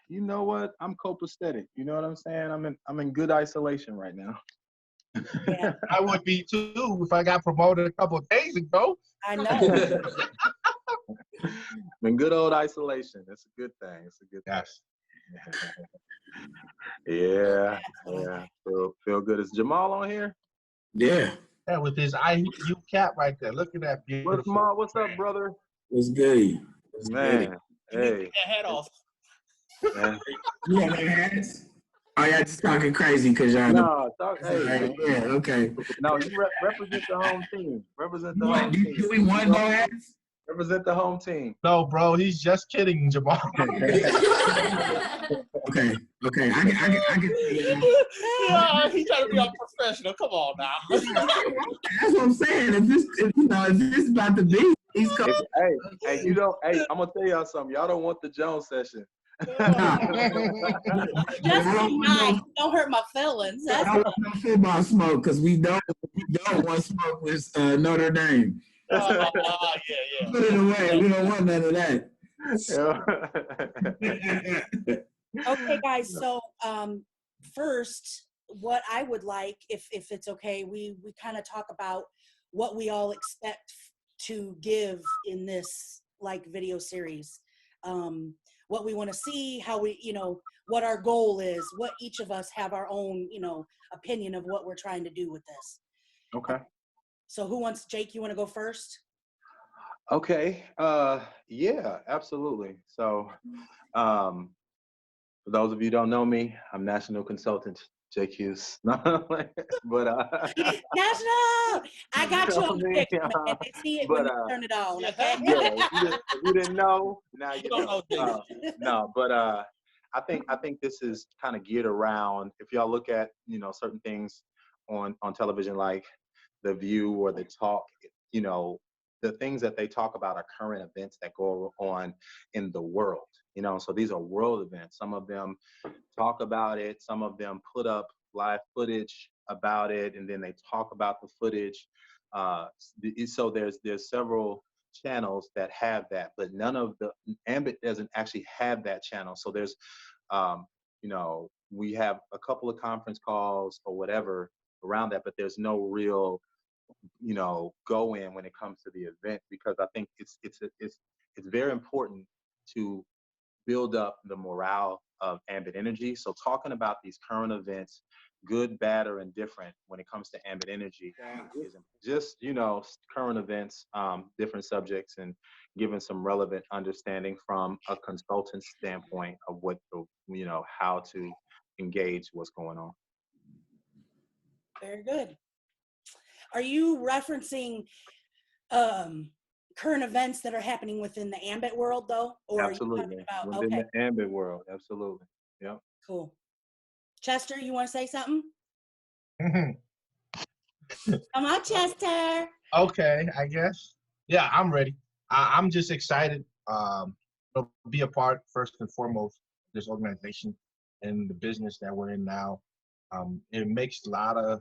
You know what? I'm copacetic. You know what I'm saying? I'm in good isolation right now. Yeah. I would be too if I got promoted a couple of days ago. I know. I'm in good old isolation. It's a good thing. It's a good thing. Yes. Yeah. Feel good. Is Jamal on here? Yeah. Yeah, with his IU cap right there. Look at that beautiful. Jamal, what's up, brother? What's good? Man, hey. Take that hat off. Man. You have no hats? Oh, y'all just talking crazy because y'all. No, hey, man. Yeah, okay. No, you represent the home team. Represent the home team. Do we want no hats? Represent the home team. No, bro, he's just kidding, Jamal. Okay. I can see it. Yeah, he's trying to be unprofessional. Come on now. That's what I'm saying. If this about to be, he's coming. Hey, you don't. Hey, I'm gonna tell y'all something. Y'all don't want the Jones session. Just don't hurt my feelings. I don't want no football smoke because we don't want smoke with Notre Dame. Yeah. Put it away. We don't want none of that. Okay, guys. So first, what I would like, if it's okay, we kind of talk about what we all expect to give in this video series. What we want to see, how we, what our goal is, what each of us have our own, opinion of what we're trying to do with this. Okay. So Jake, you want to go first? Okay. Yeah, absolutely. So, for those of you who don't know me, I'm national consultant Jake Hughes. But national, I got you on the picture. They see it when you turn it on. Okay. Yeah, if you didn't know, now you know. No, but I think this is kind of geared around. If y'all look at certain things on television like The View or The Talk, the things that they talk about are current events that go on in the world. So these are world events. Some of them talk about it. Some of them put up live footage about it, and then they talk about the footage. So there's several channels that have that, but none of the Ambit doesn't actually have that channel. So there's, we have a couple of conference calls or whatever around that, but there's no real, go in when it comes to the event, because I think it's very important to build up the morale of Ambit Energy. So talking about these current events, good, bad, or indifferent, when it comes to Ambit Energy, is just, current events, different subjects, and giving some relevant understanding from a consultant standpoint of what how to engage what's going on. Very good. Are you referencing current events that are happening within the Ambit world, though? Or Absolutely. Are you talking about, within the Ambit world, absolutely. Yeah. Cool. Chester, you want to say something? Come on, Chester. Okay, I guess. Yeah, I'm ready. I'm just excited to be a part, first and foremost, of this organization and the business that we're in now. It makes to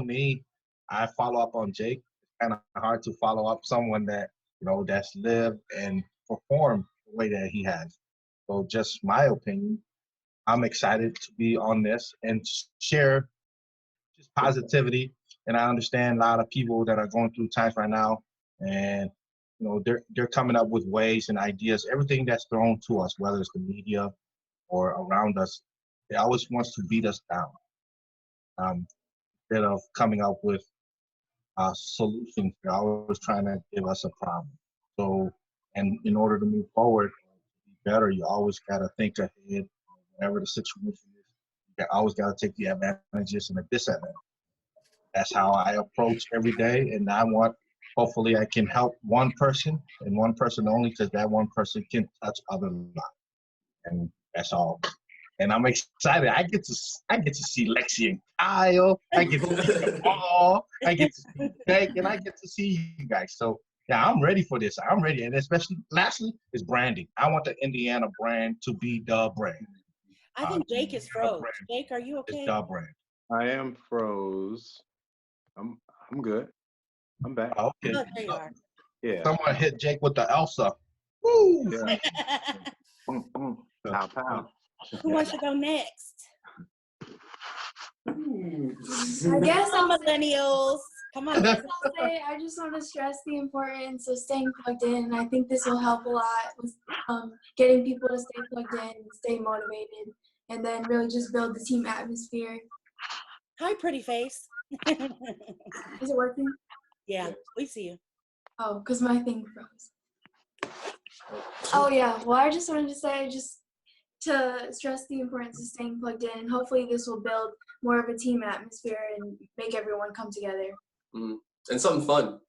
me, I follow up on Jake. It's kind of hard to follow up someone that, that's lived and performed the way that he has. So just my opinion, I'm excited to be on this and share just positivity. And I understand a lot of people that are going through times right now, and they're coming up with ways and ideas. Everything that's thrown to us, whether it's the media or around us, it always wants to beat us down. Instead of coming up with solutions, they're always trying to give us a problem. So, and in order to move forward, to be better, you always got to think ahead. Whatever the situation is, you always got to take the advantages and the disadvantages. That's how I approach every day, and I want hopefully I can help one person and one person only, because that one person can touch other lives. And that's all. And I'm excited. I get to see Lexi and Kyle. I get to see Paul. I get to see Jake, and I get to see you guys. So yeah, I'm ready for this. I'm ready. And especially, lastly, is branding. I want the Indiana brand to be the brand. I think Jake is froze. Jake, are you okay? It's the brand. I am froze. I'm good. I'm back. Okay. Oh, there you are. Yeah. Someone hit Jake with the Elsa. Woo! Yeah. Pow, pow. Who wants to go next? I guess Come on, millennials. Come on. I'll say I just want to stress the importance of staying plugged in. I think this will help a lot with getting people to stay plugged in, stay motivated, and then really just build the team atmosphere. Hi, pretty face. Is it working? Yeah, we see you. Oh, because my thing froze. Oh, yeah. Well, I just wanted to say just to stress the importance of staying plugged in. And hopefully this will build more of a team atmosphere and make everyone come together. And something fun.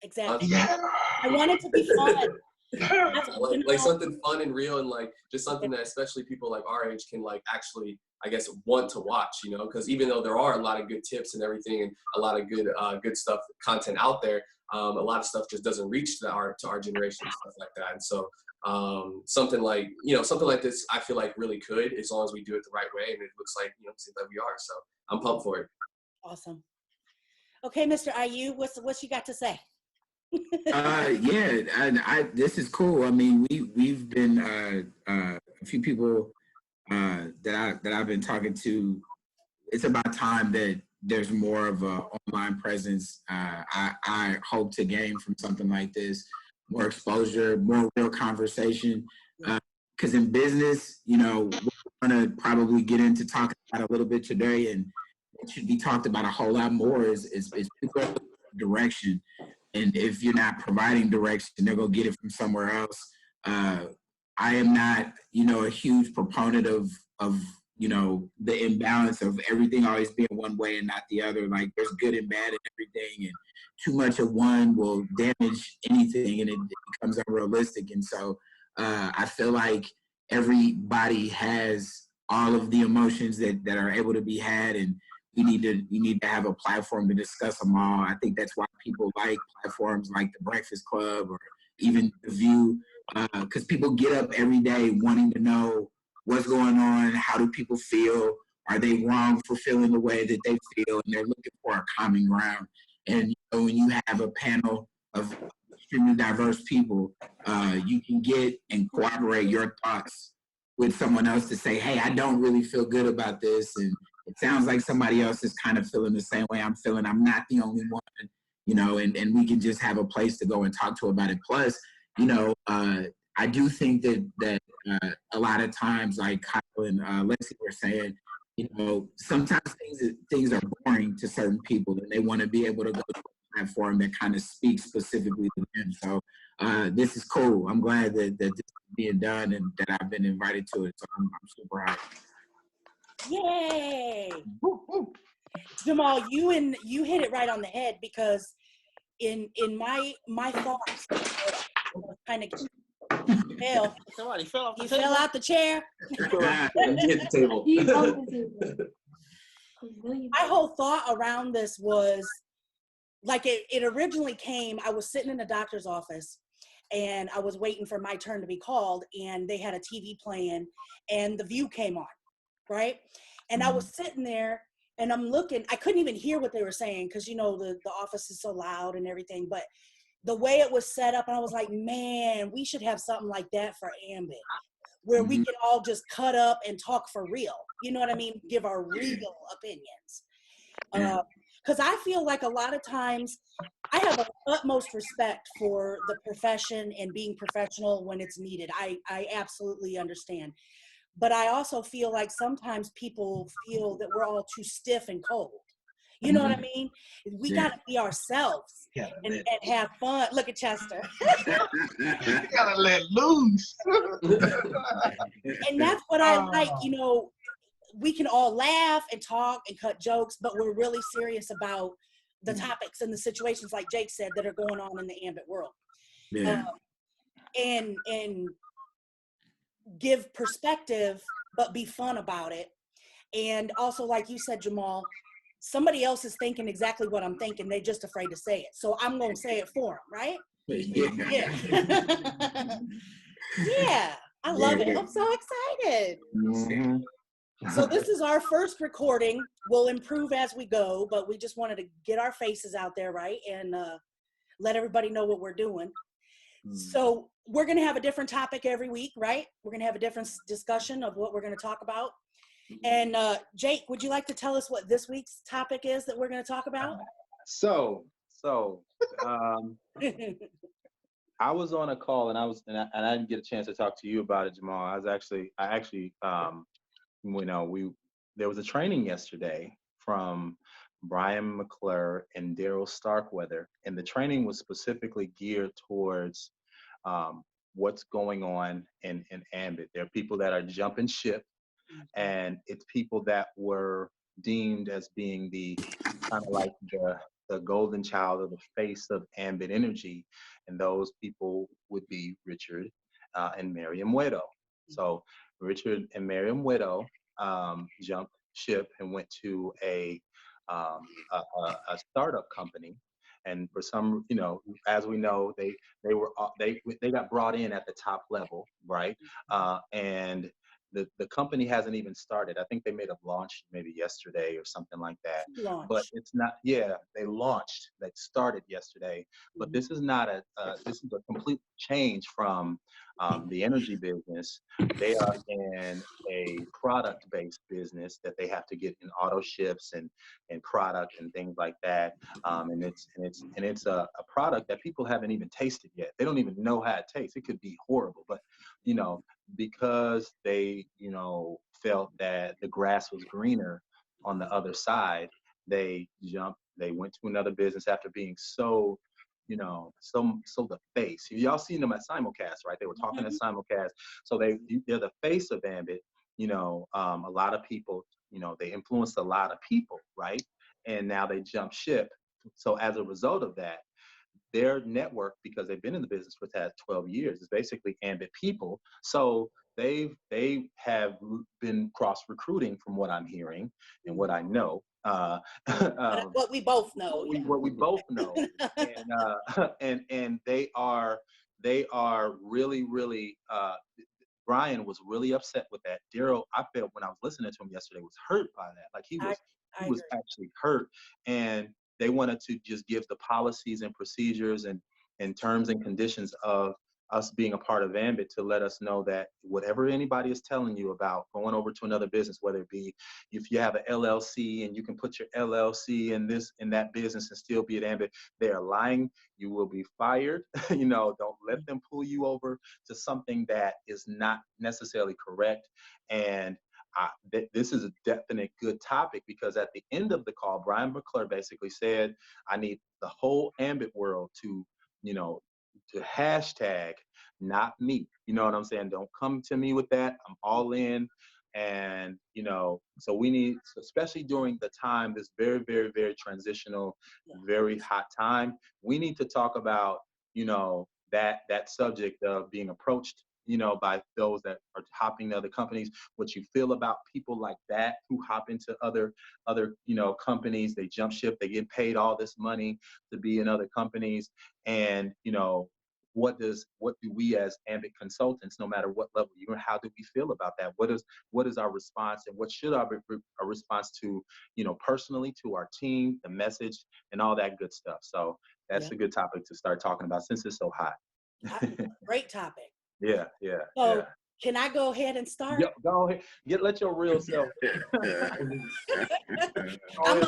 Exactly. Yeah. I want it to be fun. like something fun and real, and like just something that especially people like our age can like actually, I guess, want to watch, you know, because even though there are a lot of good tips and everything and a lot of good stuff, content out there, a lot of stuff just doesn't reach to our generation and stuff like that. And so something like this, I feel like really could, as long as we do it the right way, and it looks like, you know, seems like we are. So I'm pumped for it. Awesome. Okay, Mr. IU, what's you got to say? Yeah, this is cool. I mean, we've been a few people that I've been talking to. It's about time that there's more of a online presence. I hope to gain from something like this, more exposure, more real conversation. Because in business, you know, we're going to probably get into talking about a little bit today, and it should be talked about a whole lot more. Is people are looking for direction. And if you're not providing direction, they're going to get it from somewhere else. I am not, you know, a huge proponent of, you know, the imbalance of everything always being one way and not the other. Like, there's good and bad in everything, and too much of one will damage anything, and it becomes unrealistic. And so I feel like everybody has all of the emotions that are able to be had, and you need to have a platform to discuss them all. I think that's why people like platforms like the Breakfast Club or even The View, because people get up every day wanting to know what's going on, how do people feel, are they wrong for feeling the way that they feel, and they're looking for a common ground. And you know, when you have a panel of extremely diverse people, you can get and corroborate your thoughts with someone else to say, hey, I don't really feel good about this, and it sounds like somebody else is kind of feeling the same way I'm feeling. I'm not the only one, you know, and we can just have a place to go and talk to about it. Plus, you know, I do think that a lot of times, like Kyle and Lexi were saying, you know, sometimes things are boring to certain people, and they want to be able to go to a platform that kind of speaks specifically to them. So this is cool. I'm glad that this is being done and that I've been invited to it. So I'm super happy. Yay! Jamal, you hit it right on the head, because in my thoughts, kind of fell. Somebody fell off the You table. fell out the chair. Hit the table. My whole thought around this was, like, it originally came, I was sitting in a doctor's office, and I was waiting for my turn to be called, and they had a TV playing, and The View came on, right? And I was sitting there, and I'm looking, I couldn't even hear what they were saying, because, you know, the office is so loud and everything, but the way it was set up, and I was like, man, we should have something like that for Ambit, where we can all just cut up and talk for real. You know what I mean? Give our real opinions. Because I feel like a lot of times I have the utmost respect for the profession and being professional when it's needed. I absolutely understand. But I also feel like sometimes people feel that we're all too stiff and cold. You know what I mean? We got to be ourselves and have fun. Look at Chester. You gotta let loose. And that's what I like, you know, we can all laugh and talk and cut jokes, but we're really serious about the topics and the situations, like Jake said, that are going on in the Ambit world. Yeah. And give perspective, but be fun about it. And also, like you said, Jamal, somebody else is thinking exactly what I'm thinking. They're just afraid to say it. So I'm going to say it for them, right? Yeah. Yeah, I love it. I'm so excited. Mhm. So this is our first recording. We'll improve as we go, but we just wanted to get our faces out there, right? And let everybody know what we're doing. So we're going to have a different topic every week, right? We're going to have a different discussion of what we're going to talk about. And Jake, would you like to tell us what this week's topic is that we're going to talk about? So I was on a call and I didn't get a chance to talk to you about it, Jamal. There was a training yesterday from Brian McClure and Daryl Starkweather, and the training was specifically geared towards what's going on in Ambit. There are people that are jumping ship, and it's people that were deemed as being the kind of like the golden child or the face of Ambit Energy, and those people would be Richard and Miriam Wedo. So Richard and Miriam Wedo jumped ship and went to a startup company, and for some, as we know, they got brought in at the top level, right? And the company hasn't even started. I think they may have launched maybe yesterday or something like that. But it's not. Yeah, they launched. They started yesterday. But this is not this is a complete change from the energy business. They are in a product-based business that they have to get in auto shifts and product and things like that. And it's a product that people haven't even tasted yet. They don't even know how it tastes. It could be horrible, but because they felt that the grass was greener on the other side, they went to another business after being so the face. Y'all seen them at simulcast, right? They were talking at simulcast. So they're the face of Ambit. A lot of people, they influenced a lot of people, right? And now they jump ship. So as a result of that, their network, because they've been in the business for the past 12 years, is basically Ambit people. So they have been cross recruiting, from what I'm hearing and what I know. What we both know. What we both know, and they are really, really. Brian was really upset with that. Daryl, I felt when I was listening to him yesterday, was hurt by that. Like he was actually hurt, and they wanted to just give the policies and procedures and terms and conditions of us being a part of Ambit to let us know that whatever anybody is telling you about going over to another business, whether it be if you have an LLC and you can put your LLC in that business and still be at Ambit, they are lying. You will be fired. Don't let them pull you over to something that is not necessarily correct. And this is a definite good topic, because at the end of the call, Brian McClure basically said, I need the whole Ambit world to hashtag not me. You know what I'm saying? Don't come to me with that. I'm all in. And, so we need, especially during the time, this very, very, very transitional, very hot time, we need to talk about, that subject of being approached, by those that are hopping to other companies, what you feel about people like that who hop into other, companies. They jump ship, they get paid all this money to be in other companies. And, what do we as Ambit consultants, no matter what level you're, how do we feel about that? What is our response, and what should our response to, personally, to our team, the message, and all that good stuff. So that's a good topic to start talking about since it's so hot. Great topic. Yeah. So can I go ahead and start? Yeah, go ahead. Let your real self. I'm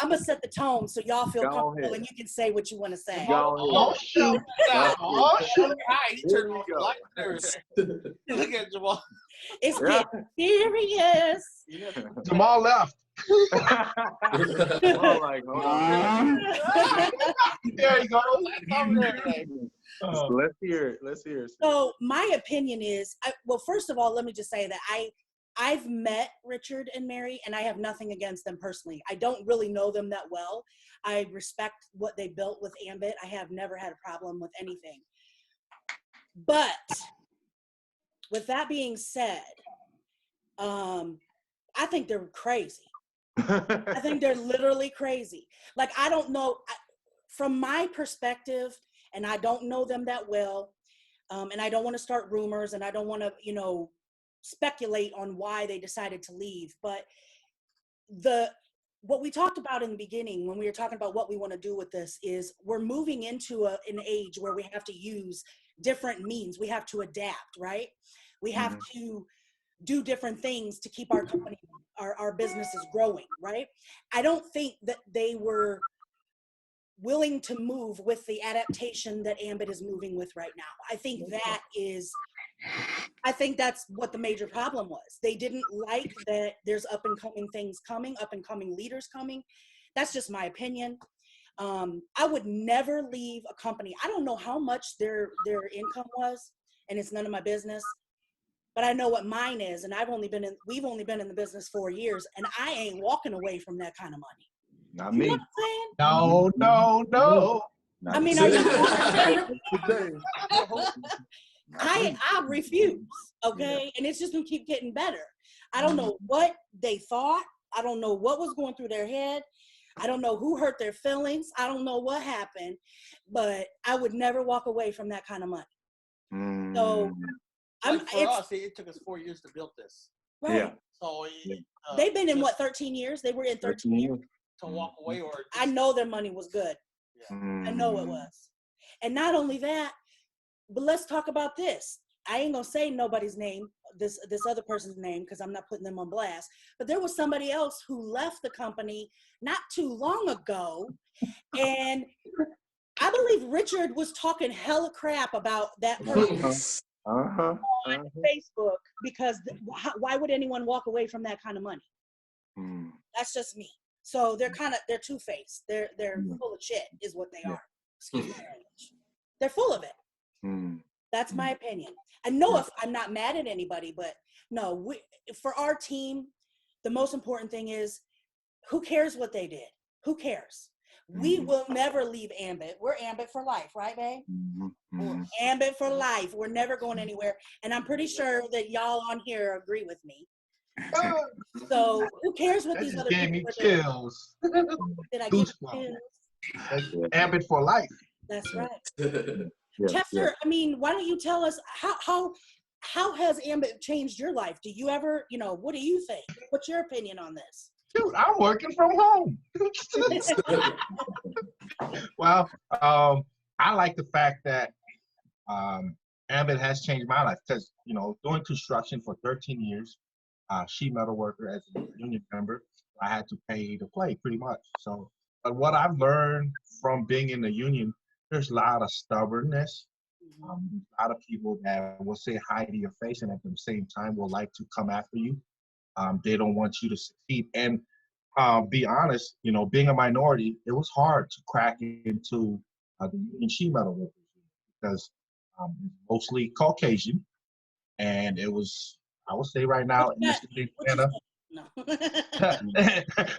gonna set the tone so y'all feel comfortable and you can say what you want to say. Oh, shoot. He turned on the light. Look at Jamal. It's getting serious. Jamal left. Like, hold on. There you go. Let's hear it. So my opinion is, well, first of all, let me just say that I've met Richard and Mary, and I have nothing against them personally. I don't really know them that well. I respect what they built with Ambit. I have never had a problem with anything. But with that being said, I think they're crazy. I think they're literally crazy. Like, I don't know, from my perspective, and I don't know them that well, and I don't want to start rumors, and I don't want to, you know, speculate on why they decided to leave. But what we talked about in the beginning when we were talking about what we want to do with this is we're moving into an age where we have to use different means. We have to adapt, right? We have to do different things to keep our company, our businesses growing, right? I don't think that they were willing to move with the adaptation that Ambit is moving with right now. I think that's what the major problem was. They didn't like that there's up and coming things coming, up and coming leaders coming. That's just my opinion. I would never leave a company. I don't know how much their income was, and it's none of my business. But I know what mine is, and we've only been in the business 4 years, and I ain't walking away from that kind of money. Not You me. know what I'm saying? No. I mean, I refuse, okay? And it's just gonna keep getting better. I don't know what they thought. I don't know what was going through their head. I don't know who hurt their feelings. I don't know what happened, but I would never walk away from that kind of money. So like for us, it took us 4 years to build this. Right. Yeah. So they've been in what, 13 years? They were in 13 years. To walk away, or just, I know their money was good. Yeah. I know it was. And not only that, but let's talk about this. I ain't gonna say nobody's name, this other person's name, because I'm not putting them on blast. But there was somebody else who left the company not too long ago, and I believe Richard was talking hella crap about that person on Facebook, because why would anyone walk away from that kind of money? That's just me. So they're two-faced. They're full of shit, is what they are. Excuse my language. They're full of it. That's my opinion. I know if I'm not mad at anybody, but no, for our team, the most important thing is, who cares what they did? Who cares? We will never leave Ambit. We're Ambit for life, right, babe? We're Ambit for life. We're never going anywhere. And I'm pretty sure that y'all on here agree with me. So who cares what these other gave people me are chills. doing? Did I give you chills? Ambit for life. That's right. Yeah, Chester, I mean, why don't you tell us how has Ambit changed your life? Do you ever, what do you think? What's your opinion on this? Dude, I'm working from home. Well, I like the fact that Ambit has changed my life because, doing construction for 13 years, sheet metal worker as a union member, I had to pay to play pretty much. So, but what I've learned from being in the union, there's a lot of stubbornness. A lot of people that will say hi to your face and at the same time will like to come after you. They don't want you to succeed. And be honest, being a minority, it was hard to crack into the union sheet metal workers because it's mostly Caucasian, and it was, I would say right now in Indiana,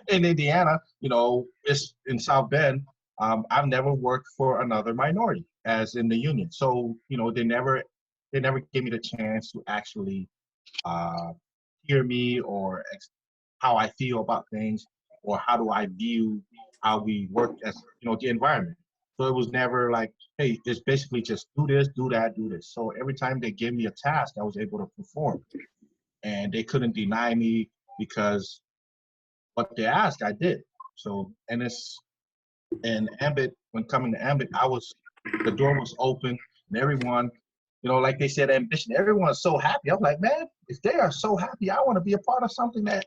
in Indiana, it's in South Bend. I've never worked for another minority as in the union, so they never gave me the chance to actually hear me or how I feel about things or how do I view how we work as the environment. So it was never like, hey, it's basically just do this, do that, do this. So every time they gave me a task, I was able to perform. And they couldn't deny me because what they asked, I did. So, and Ambit, when coming to Ambit, the door was open and everyone, like they said, ambition, everyone's so happy. I'm like, man, if they are so happy, I want to be a part of something that,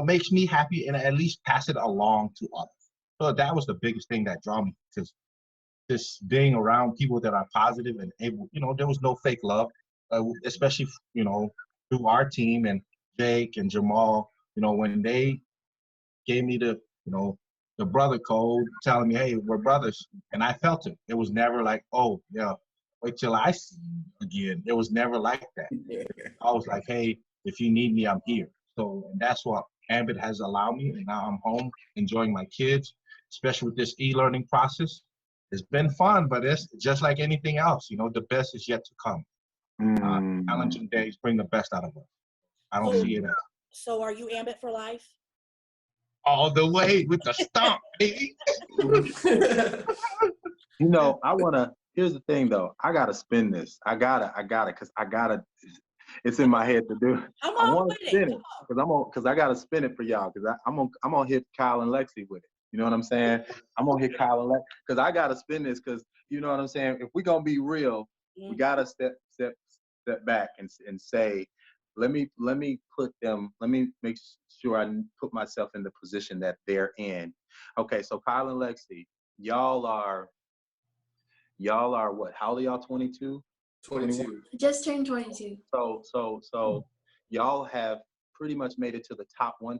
makes me happy and at least pass it along to others. So that was the biggest thing that drew me, because just being around people that are positive and able, there was no fake love, especially, through our team and Jake and Jamal, when they gave me the brother code telling me, hey, we're brothers. And I felt it. It was never like, oh, yeah, wait till I see you again. It was never like that. I was like, hey, If you need me, I'm here. So that's what Ambit has allowed me. And now I'm home enjoying my kids, especially with this e-learning process. It's been fun, but it's just like anything else. The best is yet to come. Challenging days bring the best out of us. I don't see it as. So are you Ambit for life? All the way with the stomp, baby. Here's the thing though. I gotta spin this. I gotta, cause it's in my head to do. Come I on want with to spin it. it, cause I gotta spin it for y'all, cause I'm gonna hit Kyle and Lexi with it. You know what I'm saying? I'm gonna hit Kyle and Lexi, cause I gotta spin this, cause you know what I'm saying? If we're gonna be real, we gotta step back and say, let me make sure I put myself in the position that they're in. Okay, so Kyle and Lexi, y'all are what? How old are y'all? 22? 22. Just turned 22. So y'all have pretty much made it to the top 1%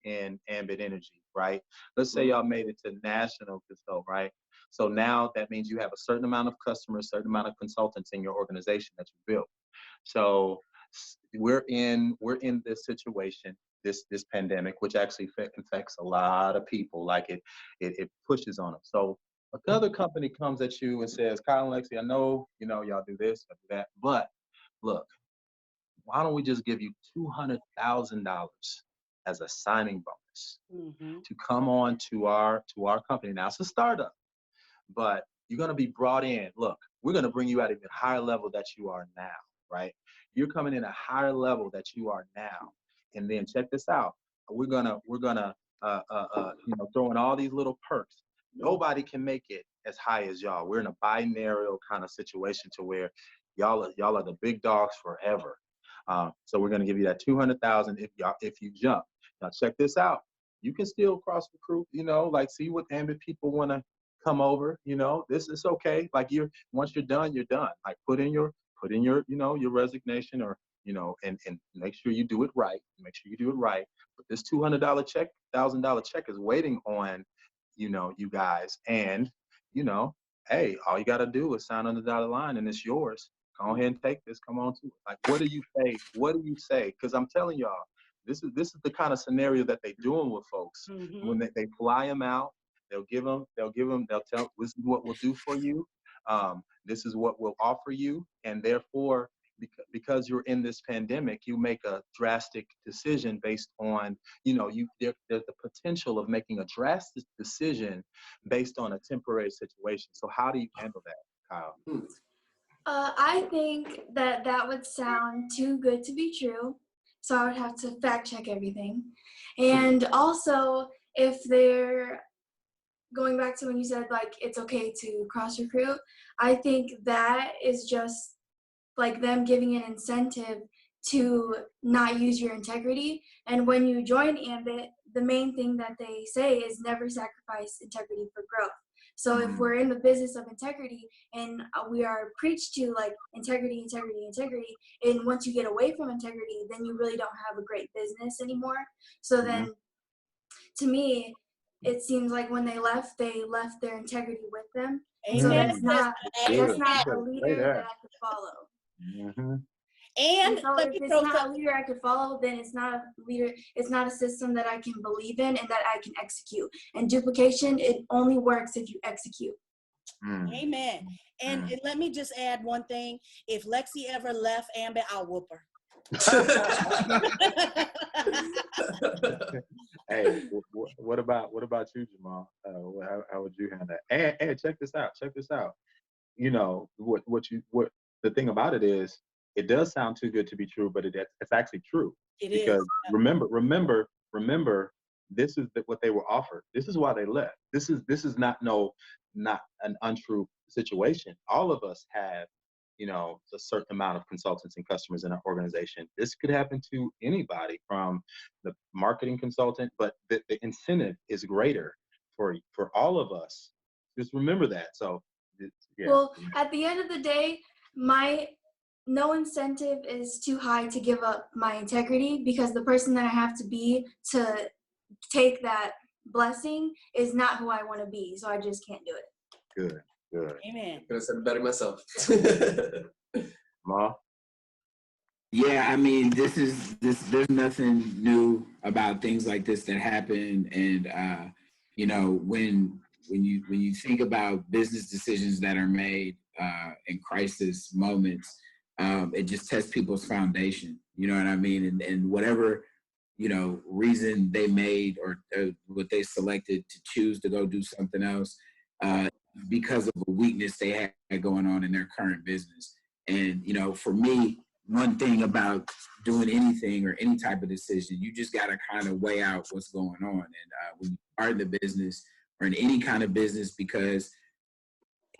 in Ambit Energy, right? Let's say y'all made it to national consult, right? So now that means you have a certain amount of customers, certain amount of consultants in your organization that you built. So we're in this situation, this pandemic, which actually affects a lot of people. Like it pushes on them. So another company comes at you and says, Kyle and Lexi, I know, y'all do this, y'all do that, but look, why don't we just give you $200,000 as a signing bonus to come on to our company? Now it's a startup, but you're going to be brought in. Look, we're going to bring you at an even higher level that you are now, right? You're coming in a higher level that you are now. And then check this out. We're gonna throw in all these little perks. Nobody can make it as high as y'all. We're in a binary kind of situation to where y'all are the big dogs forever. So we're gonna give you that $200,000 if you jump. Now check this out. You can still cross recruit. Like see what Ambit people want to come over. This is okay. Like once you're done, you're done. Like put in your your resignation or and make sure you do it right. Make sure you do it right. But this $200 check, $1,000 check is waiting on you guys. And hey, all you got to do is sign on the dotted line and it's yours. Go ahead and take this. Come on to it. Like, what do you say? What do you say? Because I'm telling y'all, this is the kind of scenario that they're doing with folks. When they fly them out, they'll tell this is what we'll do for you. This is what we'll offer you. And therefore, because you're in this pandemic, you make a drastic decision based on, there's the potential of making a drastic decision based on a temporary situation. So how do you handle that, Kyle? I think that would sound too good to be true. So I would have to fact check everything. And also, if they're going back to when you said, like, it's okay to cross recruit, I think that is just like them giving an incentive to not use your integrity. And when you join Ambit, the main thing that they say is never sacrifice integrity for growth. So if we're in the business of integrity and we are preached to like integrity, and once you get away from integrity, then you really don't have a great business anymore. So then to me, it seems like when they left their integrity with them. So that's not a leader that I could follow. And so if it's not a leader I could follow, then it's not a leader. It's not a system that I can believe in and that I can execute. And duplication, it only works if you execute. Amen. And let me just add one thing. If Lexi ever left Ambit, I'll whoop her. Hey, what about you, Jamal? How would you handle that? And check this out. What the thing about it is, it does sound too good to be true, but it's actually true. Because remember, this is what they were offered. This is why they left. This is not an untrue situation. All of us have a certain amount of consultants and customers in our organization. This could happen to anybody, from the marketing consultant, but the incentive is greater for all of us. Just remember that. So, yeah. Well, at the end of the day, no incentive is too high to give up my integrity, because the person that I have to be to take that blessing is not who I want to be. So I just can't do it. Good. Amen. Could have said it better myself. Ma? Yeah, I mean, there's nothing new about things like this that happen. And you know, when you think about business decisions that are made in crisis moments, it just tests people's foundation. You know what I mean? And whatever, you know, reason they made or what they selected to choose to go do something else, because of a weakness they had going on in their current business. And, you know, for me, one thing about doing anything or any type of decision, you just got to kind of weigh out what's going on. And when you are in the business or in any kind of business, because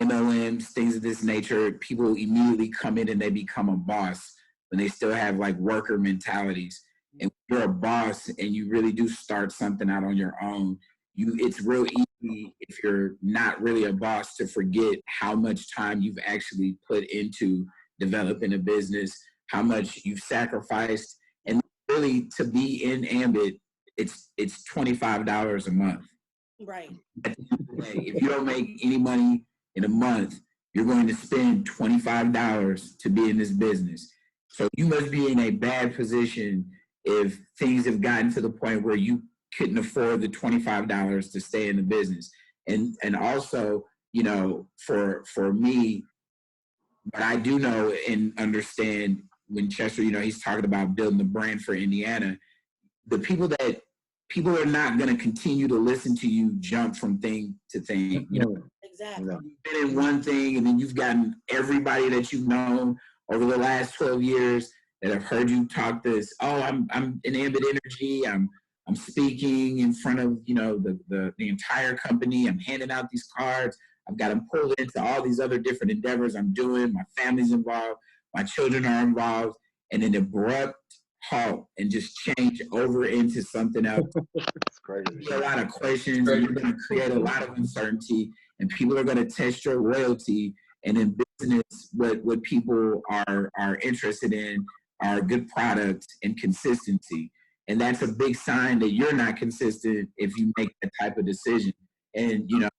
MLMs, things of this nature, people immediately come in and they become a boss when they still have like worker mentalities. And when you're a boss and you really do start something out on your own, it's real easy if you're not really a boss to forget how much time you've actually put into developing a business, how much you've sacrificed. And really to be in Ambit, it's $25 a month. Right. If you don't make any money in a month, you're going to spend $25 to be in this business. So you must be in a bad position if things have gotten to the point where you couldn't afford the $25 to stay in the business. And also, you know, for me, but I do know and understand when Chester, you know, he's talking about building the brand for Indiana, the people are not going to continue to listen to you jump from thing to thing. You know, Exactly. you've been in one thing and then you've gotten everybody that you've known over the last 12 years that have heard you talk this. Oh, I'm in Ambit Energy. I'm speaking in front of, you know, the entire company. I'm handing out these cards. I've got them pulled into all these other different endeavors I'm doing. My family's involved. My children are involved. And an abrupt halt and just change over into something else. It's crazy. A lot of questions, and you're going to create a lot of uncertainty, and people are going to test your loyalty. And in business, what people are interested in are good products and consistency. And that's a big sign that you're not consistent if you make that type of decision. And, you know,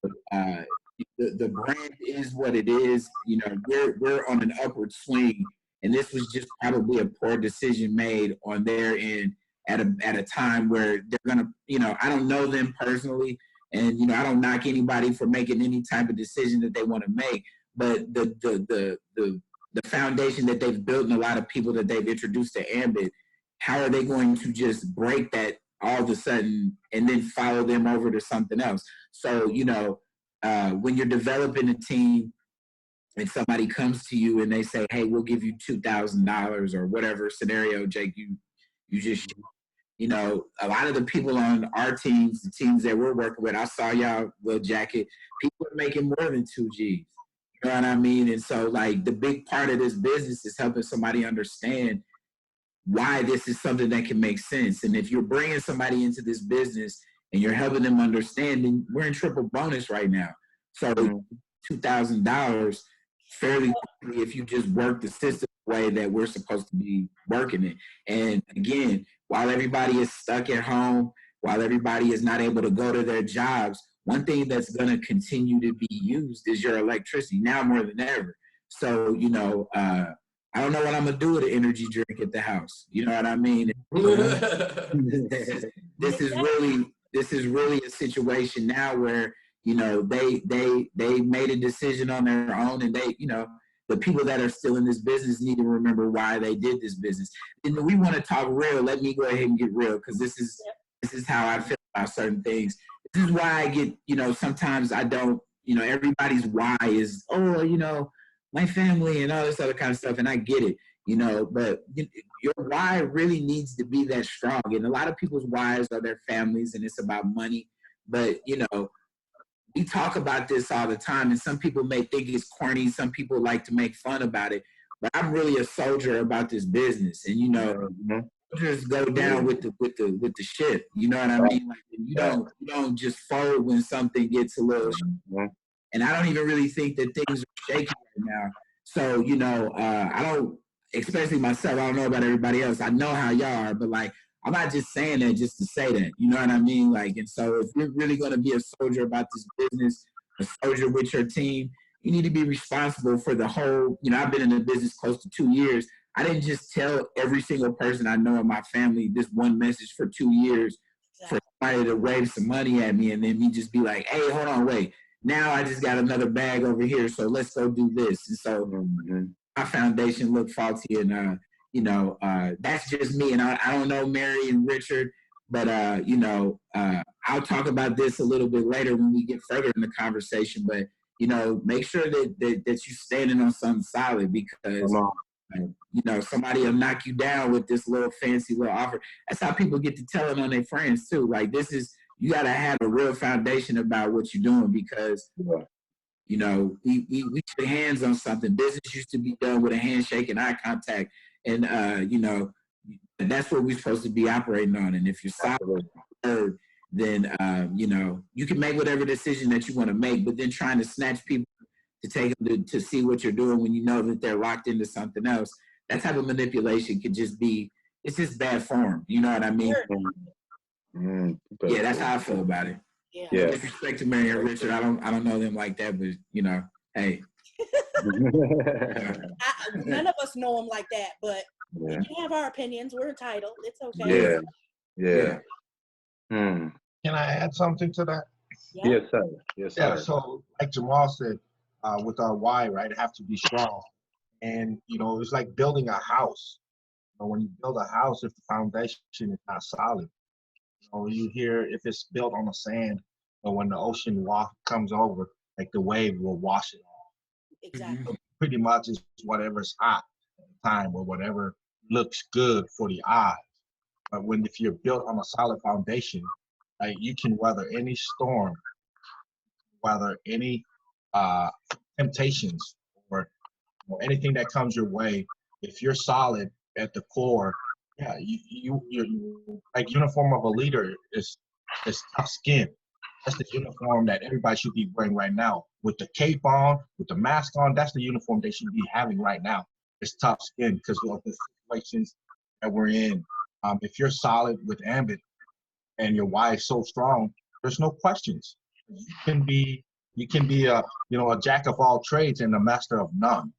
the brand is what it is. You know, we're on an upward swing, and this was just probably a poor decision made on their end at a time where they're gonna, you know, I don't know them personally, and you know, I don't knock anybody for making any type of decision that they want to make, but the foundation that they've built and a lot of people that they've introduced to Ambit, how are they going to just break that all of a sudden and then follow them over to something else? So, you know, when you're developing a team and somebody comes to you and they say, hey, we'll give you $2,000 or whatever scenario, Jake, you just, you know, a lot of the people on our teams, the teams that we're working with, I saw y'all little jacket, people are making more than 2 Gs. You know what I mean? And so, like, the big part of this business is helping somebody understand why this is something that can make sense. And if you're bringing somebody into this business and you're helping them understand, then we're in triple bonus right now. So $2,000 fairly quickly if you just work the system the way that we're supposed to be working it. And again, while everybody is stuck at home, while everybody is not able to go to their jobs, one thing that's going to continue to be used is your electricity now more than ever. So, you know, I don't know what I'm going to do with an energy drink at the house. You know what I mean? This is really a situation now where, you know, they made a decision on their own, and they, you know, the people that are still in this business need to remember why they did this business. And we want to talk real. Let me go ahead and get real, because this is how I feel about certain things. This is why I get, you know, sometimes I don't, you know, everybody's why is, oh, you know, my family and all this other kind of stuff, and I get it, you know, but your why really needs to be that strong. And a lot of people's whys are their families, and it's about money. But, you know, we talk about this all the time, and some people may think it's corny. Some people like to make fun about it, but I'm really a soldier about this business. And, you know, soldiers go down with the ship. You know what I mean? Like, you don't just fold when something gets a little. And I don't even really think that things are shaky right now. So, you know, I don't, especially myself, I don't know about everybody else. I know how y'all are, but like, I'm not just saying that just to say that, you know what I mean? Like, and so if you're really going to be a soldier about this business, a soldier with your team, you need to be responsible for the whole, you know, I've been in the business close to 2 years. I didn't just tell every single person I know in my family this one message for 2 years for somebody to wave some money at me and then me just be like, hey, hold on, wait. Now I just got another bag over here, so let's go do this. And so my foundation looked faulty, and that's just me. And I don't know Mary and Richard, but I'll talk about this a little bit later when we get further in the conversation. But make sure that you're standing on something solid, because somebody will knock you down with this little fancy little offer. That's how people get to telling on their friends too. Like, you got to have a real foundation about what you're doing, because we shook hands on something. Business used to be done with a handshake and eye contact, and that's what we're supposed to be operating on. And if you're solid, then you can make whatever decision that you want to make. But then trying to snatch people to take them to see what you're doing when you know that they're locked into something else, that type of manipulation could just be, it's just bad form. You know what I mean? Yeah, that's how I feel about it. Yeah. No disrespect to Mary and Richard, I don't know them like that, but hey. None of us know them like that, but we can have our opinions. We're entitled. It's okay. Yeah. Can I add something to that? Yeah. Yes, sir. Yes, sir. Yeah, so like Jamal said, with our why, right, it have to be strong. And, it's like building a house. When you build a house, if the foundation is not solid, you hear if it's built on the sand, or when the ocean comes over, like the wave will wash it off. Exactly. So pretty much it's whatever's hot at the time, or whatever looks good for the eyes. But if you're built on a solid foundation, you can weather any storm, weather any temptations, or anything that comes your way. If you're solid at the core, you're like, uniform of a leader is tough skin. That's the uniform that everybody should be wearing right now. With the cape on, with the mask on, that's the uniform they should be having right now. It's tough skin because of the situations that we're in. If you're solid with Ambit and your why is so strong, there's no questions. You can be a jack of all trades and a master of none.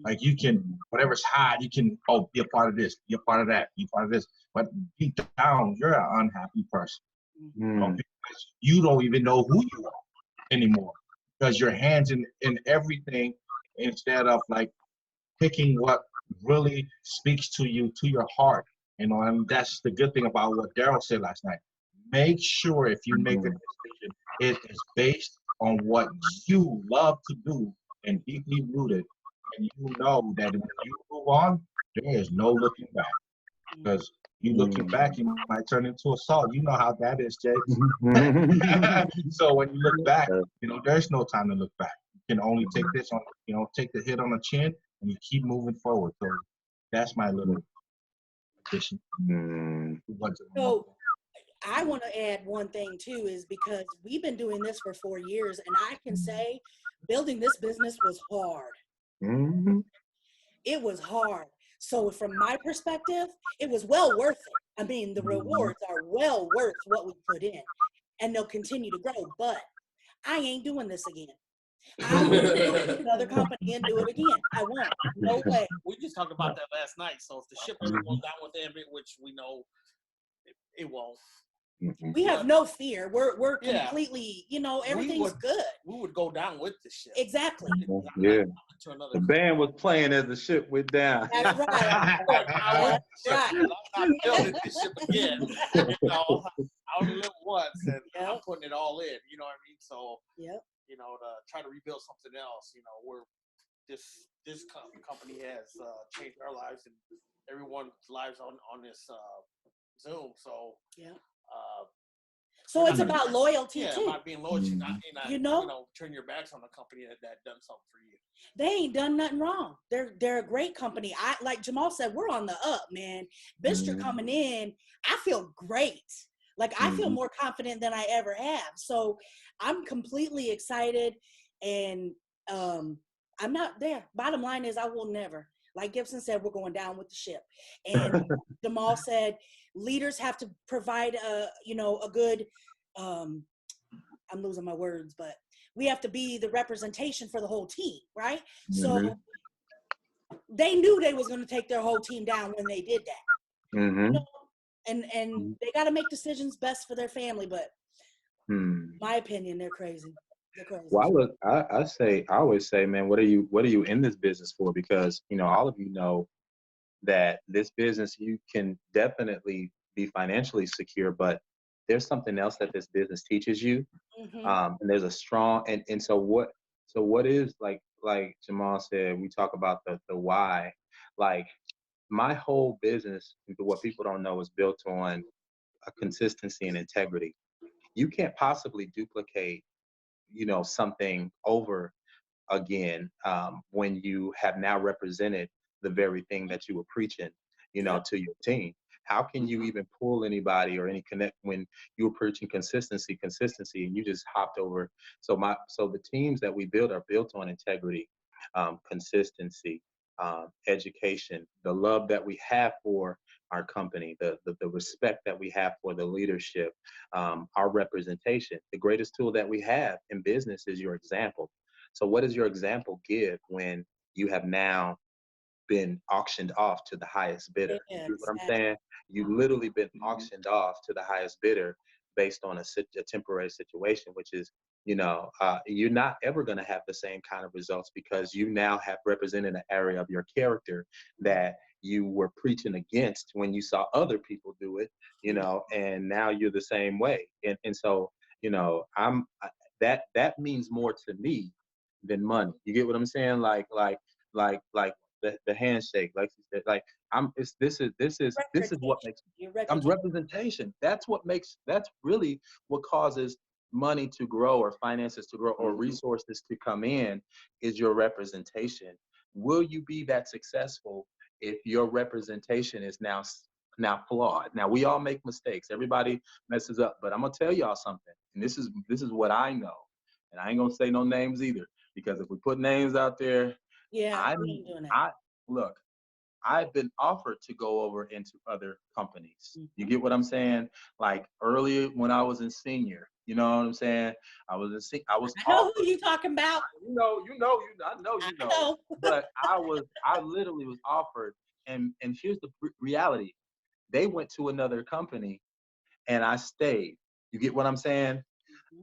Like, you can, whatever's hot, you can be a part of this, be a part of that, be a part of this. But deep down, you're an unhappy person. Because you don't even know who you are anymore, because your hands in everything, instead of like picking what really speaks to you, to your heart. And that's the good thing about what Daryl said last night. Make sure if you make a decision, it is based on what you love to do and deeply rooted. And you know that when you move on, there is no looking back. Because you looking back, you might turn into a salt. You know how that is, Jake. So when you look back, there's no time to look back. You can only take this on, take the hit on the chin, and you keep moving forward. So that's my little addition. So I want to add one thing too, is because we've been doing this for 4 years, and I can say building this business was hard. It was hard. So from my perspective, it was well worth it. I mean, the rewards are well worth what we put in, and they'll continue to grow. But I ain't doing this again. I will go to another company and do it again. I won't. No way. We just talked about that last night. So if the ship ever goes down with Ambit, which we know it won't. We have no fear. We're completely, everything's good. We would go down with the ship. Exactly. Yeah. The band was playing as the ship went down. That's right. I'm not building this ship again. I only live once, and I'm putting it all in. You know what I mean? So, to try to rebuild something else. This company has changed our lives and everyone's lives on this Zoom. So so it's about loyalty too. About being loyal. Not turn your backs on a company that done something for you. They ain't done nothing wrong. They're a great company. Like Jamal said, we're on the up, man. Vistra coming in, I feel great. Like, I feel more confident than I ever have. So I'm completely excited, and I'm not there. Bottom line is, I will never. Like Gibson said, we're going down with the ship. And Jamal said, leaders have to provide a good, I'm losing my words, but we have to be the representation for the whole team, right? So they knew they was going to take their whole team down when they did that. Mm-hmm. You know? And they got to make decisions best for their family. But my opinion, they're crazy. They're crazy. Well, I always say, man, what are you in this business for? Because, you know, all of you know that this business, you can definitely be financially secure, but there's something else that this business teaches you. And there's a strong, and so what is, like Jamal said, we talk about the why. Like, my whole business, what people don't know, is built on a consistency and integrity. You can't possibly duplicate, you know, something over again when you have now represented the very thing that you were preaching, you know, to your team. How can you even pull anybody or any connect when you were preaching consistency, and you just hopped over? So the teams that we build are built on integrity, consistency, education, the love that we have for our company, the respect that we have for the leadership, our representation. The greatest tool that we have in business is your example. So what does your example give when you have now been auctioned off to the highest bidder? Yeah, You know what I'm saying? You literally been auctioned off to the highest bidder based on a temporary situation, which is, you know, you're not ever going to have the same kind of results because you now have represented an area of your character that you were preaching against when you saw other people do it, you know, and now you're the same way. And so, you know, that means more to me than money. You get what I'm saying? Like the handshake, like you said, like this is what makes representation. That's really what causes money to grow or finances to grow or resources to come in, is your representation. Will you be that successful if your representation is now flawed? Now, we all make mistakes. Everybody messes up, but I'm gonna tell y'all something, and this is what I know, and I ain't gonna say no names either, because if we put names out there, look, I've been offered to go over into other companies. You get what I'm saying? Like, earlier when I was in senior, you know what I'm saying? I was I know who you talking about. I know you know. But I literally was offered, and here's the reality. They went to another company and I stayed. You get what I'm saying?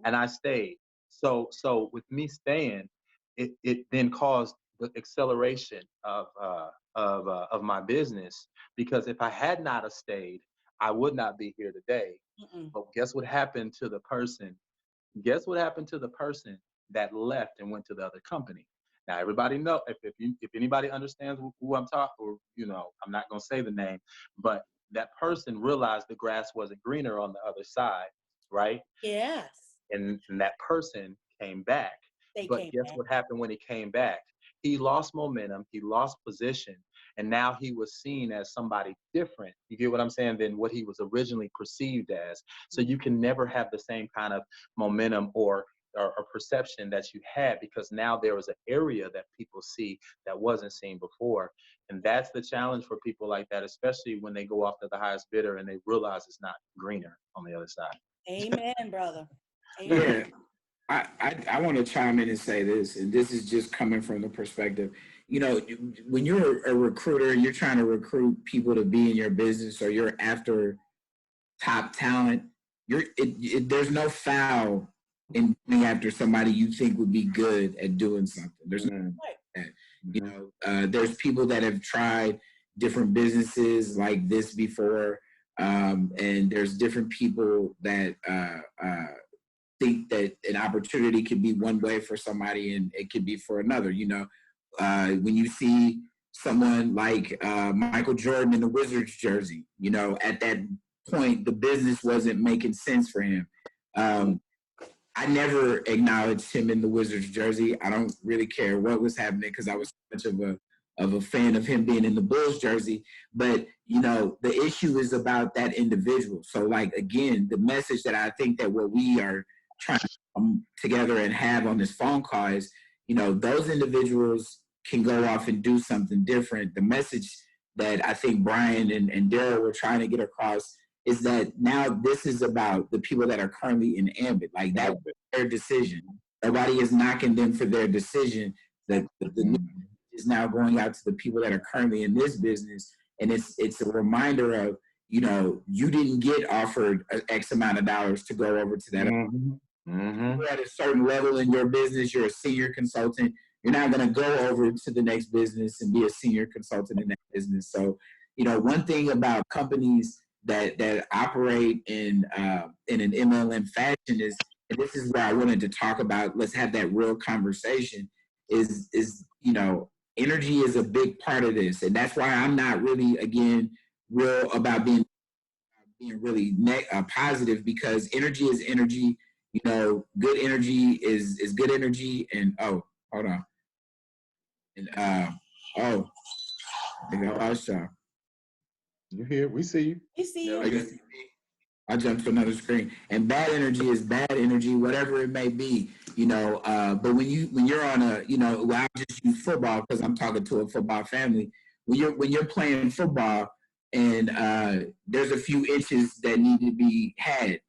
And I stayed. So with me staying, it then caused the acceleration of my business, because if I had not have stayed, I would not be here today. But guess what happened to the person? Guess what happened to the person that left and went to the other company? Now, everybody know, if anybody understands who I'm talking, or, you know, I'm not gonna say the name, but that person realized the grass wasn't greener on the other side, right? Yes. And that person came back. But guess what happened when he came back? He lost momentum, he lost position, and now he was seen as somebody different. You get what I'm saying? Than what he was originally perceived as. So you can never have the same kind of momentum or perception that you had, because now there was an area that people see that wasn't seen before. And that's the challenge for people like that, especially when they go off to the highest bidder and they realize it's not greener on the other side. Amen, brother. Amen. Yeah. I want to chime in and say this, and this is just coming from the perspective, you know, when you're a recruiter, you're trying to recruit people to be in your business, or you're after top talent, there's no foul in going after somebody you think would be good at doing something. There's no that. You know, there's people that have tried different businesses like this before, and there's different people that think that an opportunity could be one way for somebody and it could be for another. You know, when you see someone like Michael Jordan in the Wizards jersey, you know, at that point, the business wasn't making sense for him. I never acknowledged him in the Wizards jersey. I don't really care what was happening because I was so much of a fan of him being in the Bulls jersey. But, you know, the issue is about that individual. So, like, again, the message that I think that what we are trying to come together and have on this phone call is, you know, those individuals can go off and do something different. The message that I think Brian and Daryl were trying to get across is that now this is about the people that are currently in Ambit. Like, that was their decision. Nobody is knocking them for their decision. The new is now going out to the people that are currently in this business. And it's a reminder of, you know, you didn't get offered an X amount of dollars to go over to that. You're at a certain level in your business, you're a senior consultant. You're not going to go over to the next business and be a senior consultant in that business. So, you know, one thing about companies that operate in an MLM fashion is, and this is where I wanted to talk about, let's have that real conversation, is you know, energy is a big part of this. And that's why I'm not really, again, real about being really positive, because energy is energy. You know, good energy is good energy. And oh, hold on. And oh, I think I lost y'all. You're here. We see you. We see you. I jumped to another screen. And bad energy is bad energy, whatever it may be. You know, but when you're on a, you know, well, I just use football because I'm talking to a football family. When you're playing football and there's a few inches that need to be had,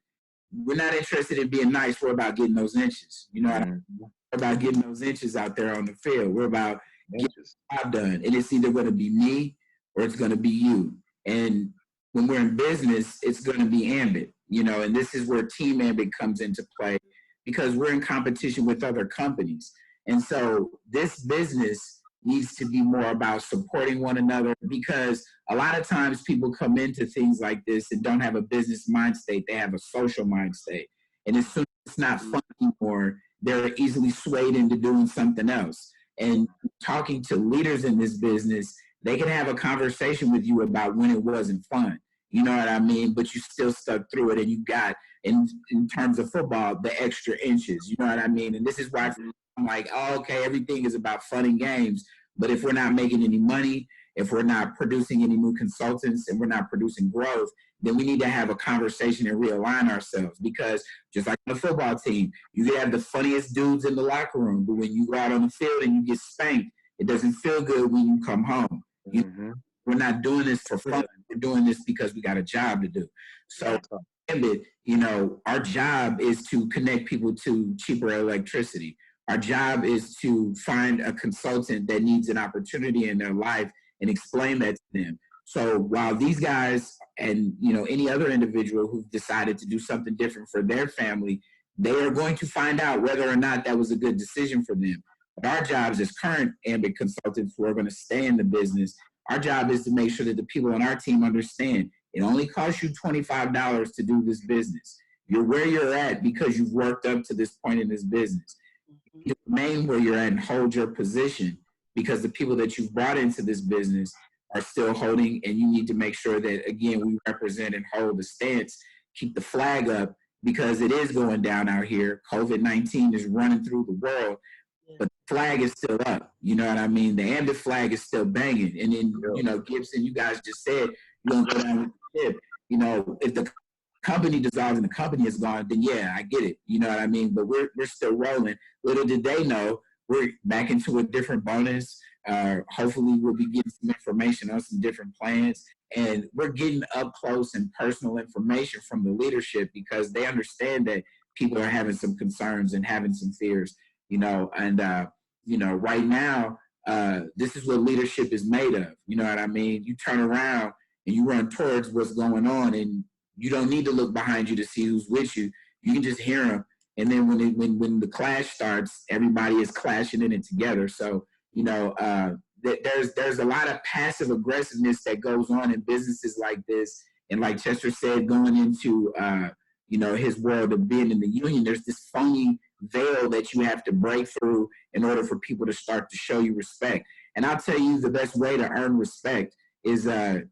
we're not interested in being nice. We're about getting those inches. You know what I mean? We're about getting those inches out there on the field. We're about getting the job done. And it's either going to be me or it's going to be you. And when we're in business, it's going to be Ambit, you know, and this is where Team Ambit comes into play, because we're in competition with other companies. And so this business needs to be more about supporting one another, because a lot of times people come into things like this and don't have a business mind state. They have a social mind state. And as soon as it's not fun anymore, they're easily swayed into doing something else. And talking to leaders in this business, they can have a conversation with you about when it wasn't fun. You know what I mean? But you still stuck through it, and you got, in terms of football, the extra inches. You know what I mean? And this is why I'm like, oh, okay, everything is about fun and games. But if we're not making any money, if we're not producing any new consultants, and we're not producing growth, then we need to have a conversation and realign ourselves. Because just like the football team, you can have the funniest dudes in the locker room, but when you go out on the field and you get spanked, it doesn't feel good when you come home. We're not doing this for fun. We're doing this because we got a job to do. So, you know, our job is to connect people to cheaper electricity. Our job is to find a consultant that needs an opportunity in their life and explain that to them. So while these guys and, you know, any other individual who've decided to do something different for their family, they are going to find out whether or not that was a good decision for them. But our jobs as current Ambit consultants who are going to stay in the business, our job is to make sure that the people on our team understand it only costs you $25 to do this business. You're where you're at because you've worked up to this point in this business. You remain where you're at and hold your position, because the people that you've brought into this business are still holding, and you need to make sure that, again, we represent and hold the stance, keep the flag up, because it is going down out here. COVID-19 is running through the world, but the flag is still up. You know what I mean? The Ambit flag is still banging. And then, you know, Gibson, you guys just said you're going to go down with the ship. You know, if the company dissolves and the company is gone, then yeah, I get it. You know what I mean? But we're still rolling. Little did they know, we're back into a different bonus. Hopefully we'll be getting some information on some different plans. And we're getting up close and personal information from the leadership, because they understand that people are having some concerns and having some fears, you know. And, you know, right now, this is what leadership is made of. You know what I mean? You turn around and you run towards what's going on, and you don't need to look behind you to see who's with you. You can just hear them. And then when the clash starts, everybody is clashing in it together. So, you know, there's a lot of passive aggressiveness that goes on in businesses like this. And like Chester said, going into, you know, his world of being in the union, there's this phony veil that you have to break through in order for people to start to show you respect. And I'll tell you, the best way to earn respect is to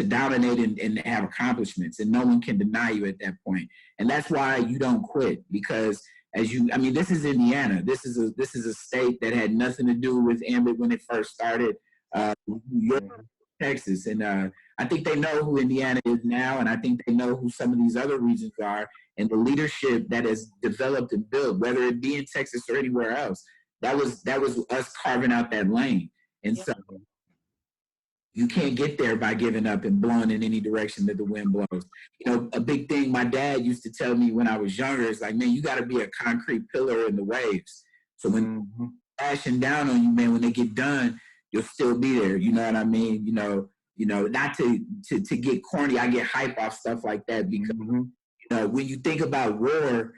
dominate and have accomplishments, and no one can deny you at that point. And that's why you don't quit, because this is Indiana. This is a state that had nothing to do with Ambit when it first started. Texas, and I think they know who Indiana is now, and I think they know who some of these other regions are, and the leadership that has developed and built, whether it be in Texas or anywhere else. That was us carving out that lane. And so you can't get there by giving up and blowing in any direction that the wind blows. You know, a big thing my dad used to tell me when I was younger is like, man, you got to be a concrete pillar in the waves. So when lashing down on you, man, when they get done, you'll still be there. You know what I mean? Not to get corny, I get hype off stuff like that because when you think about war,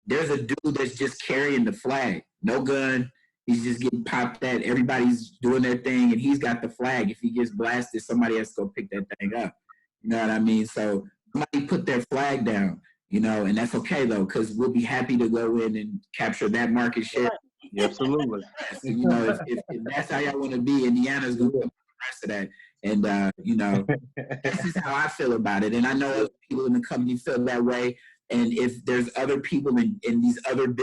there's a dude that's just carrying the flag, no gun. He's just getting popped at. Everybody's doing their thing, and he's got the flag. If he gets blasted, somebody has to go pick that thing up. You know what I mean? So somebody put their flag down, and that's okay, though, because we'll be happy to go in and capture that market share. Yeah, absolutely. So, if that's how y'all want to be, Indiana's going to come the rest of that. And, that's just how I feel about it. And I know other people in the company feel that way. And if there's other people in these other,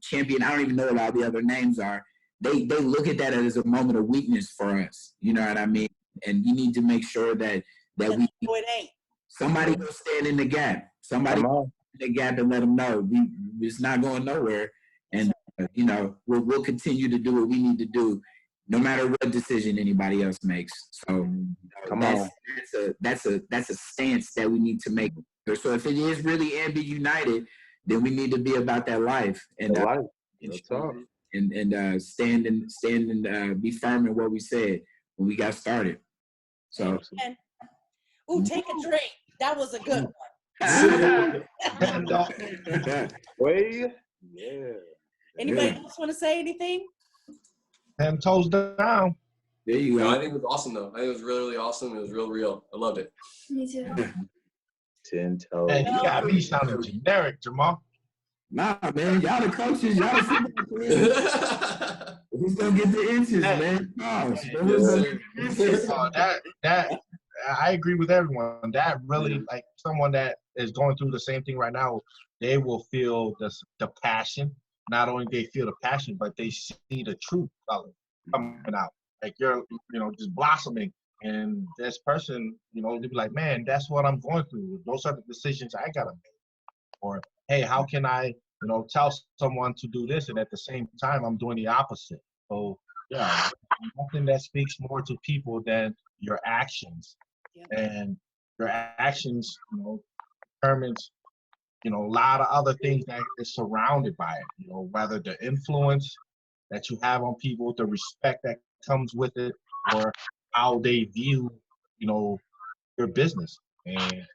champion, I don't even know what all the other names are. They look at that as a moment of weakness for us. You know what I mean? And you need to make sure that we. No, it ain't. Somebody go stand in the gap. Somebody go in the gap and let them know it's not going nowhere. And we'll continue to do what we need to do, no matter what decision anybody else makes. So that's a stance that we need to make. So if it is really Ambit United, then we need to be about that life and stand and be firm in what we said when we got started. So, take a drink. That was a good one. Anybody else want to say anything? 10 toes down. There you go. I think it was awesome, though. I think it was really, really awesome. It was real. I loved it. Me too. 10 toes. Hey, you got me sounding generic, Jamal. Nah, man, y'all the coaches, y'all the football. Who's gonna get the inches, man? That I agree with everyone. That really, like someone that is going through the same thing right now, they will feel the passion. Not only they feel the passion, but they see the truth coming out. Like you're, just blossoming. And this person, they'll be like, man, that's what I'm going through. Those are the decisions I gotta make. Or, hey, how can I, tell someone to do this, and at the same time, I'm doing the opposite. So, yeah, nothing that speaks more to people than your actions. Yeah. And your actions, determines, a lot of other things that is surrounded by it. Whether the influence that you have on people, the respect that comes with it, or how they view, your business. And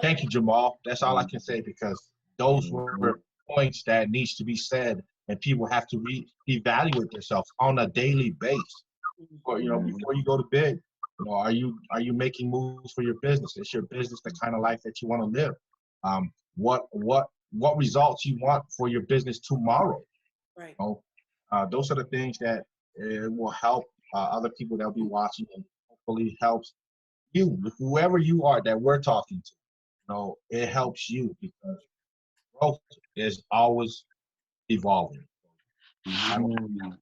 thank you, Jamal. That's all I can say, because those were points that needs to be said, and people have to evaluate themselves on a daily basis. Or, before you go to bed, are you making moves for your business? Is your business the kind of life that you want to live? What results you want for your business tomorrow? Right. Those are the things that will help other people that'll be watching, and hopefully helps you, whoever you are that we're talking to. It helps you, because growth is always evolving. And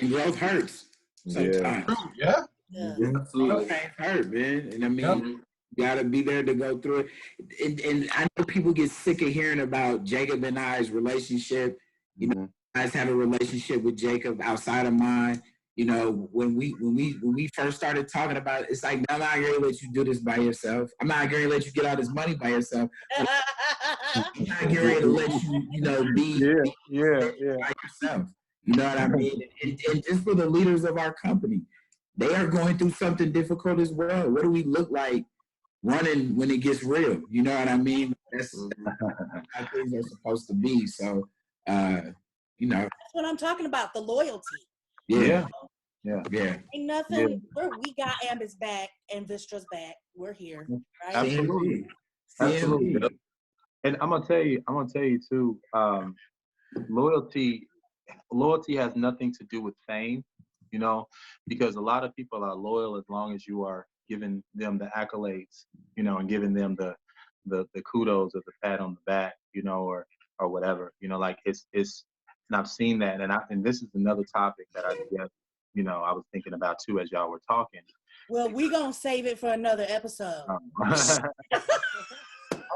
growth hurts sometimes. Yeah. Absolutely. Growth hurt, man. And I mean, you gotta be there to go through it. And I know people get sick of hearing about Jacob and I's relationship. You guys have a relationship with Jacob outside of mine. When we first started talking about it, it's like, I'm not going to let you do this by yourself. I'm not going to let you get all this money by yourself. I'm not going to let you, be by yourself. You know what I mean? And just for the leaders of our company, they are going through something difficult as well. What do we look like running when it gets real? You know what I mean? That's how things are supposed to be. So, that's what I'm talking about, the loyalty. Yeah. Ain't nothing. We got Ambit's back and Vistra's back. We're here. Right? Absolutely. And I'm gonna tell you too. Loyalty has nothing to do with fame, because a lot of people are loyal as long as you are giving them the accolades, and giving them the kudos or the pat on the back, or whatever, like it's. And I've seen that, and this is another topic that I guess, I was thinking about too as y'all were talking. Well, we're gonna save it for another episode. Oh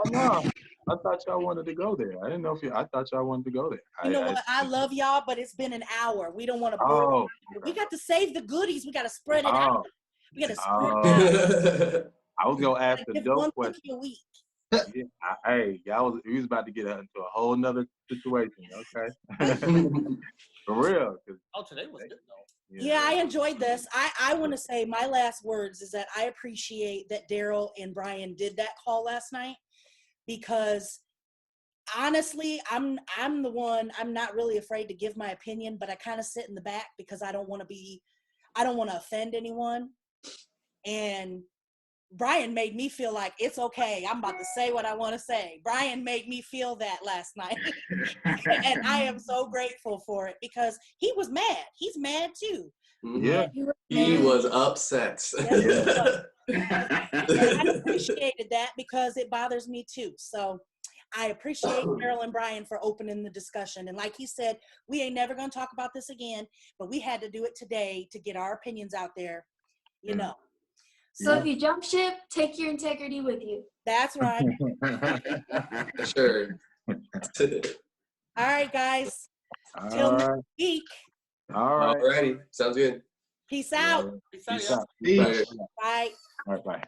no, I thought y'all wanted to go there. I didn't know I thought y'all wanted to go there. You know what? I love y'all, but it's been an hour. We don't want to bore you. We got to save the goodies. We got to spread it out. We got to spread it out. I was gonna ask a dope question. A week. Yeah, hey, we was about to get into a whole nother situation. Okay, for real. Oh, today was good though. Yeah, I enjoyed this. I want to say my last words is that I appreciate that Daryl and Brian did that call last night, because honestly, I'm the one, I'm not really afraid to give my opinion, but I kind of sit in the back because I don't want to offend anyone. And Brian made me feel like it's okay. I'm about to say what I want to say. Brian made me feel that last night. And I am so grateful for it, because he was mad. He's mad too. Yeah. He was upset. Yes, I appreciated that because it bothers me too. So I appreciate Daryl and Brian for opening the discussion. And like he said, we ain't never going to talk about this again, but we had to do it today to get our opinions out there, you know. So if you jump ship, take your integrity with you. That's right. Sure. All right, guys. Till next week. All right. Alrighty. Sounds good. Peace out. Peace out. Peace. Bye. All right, bye.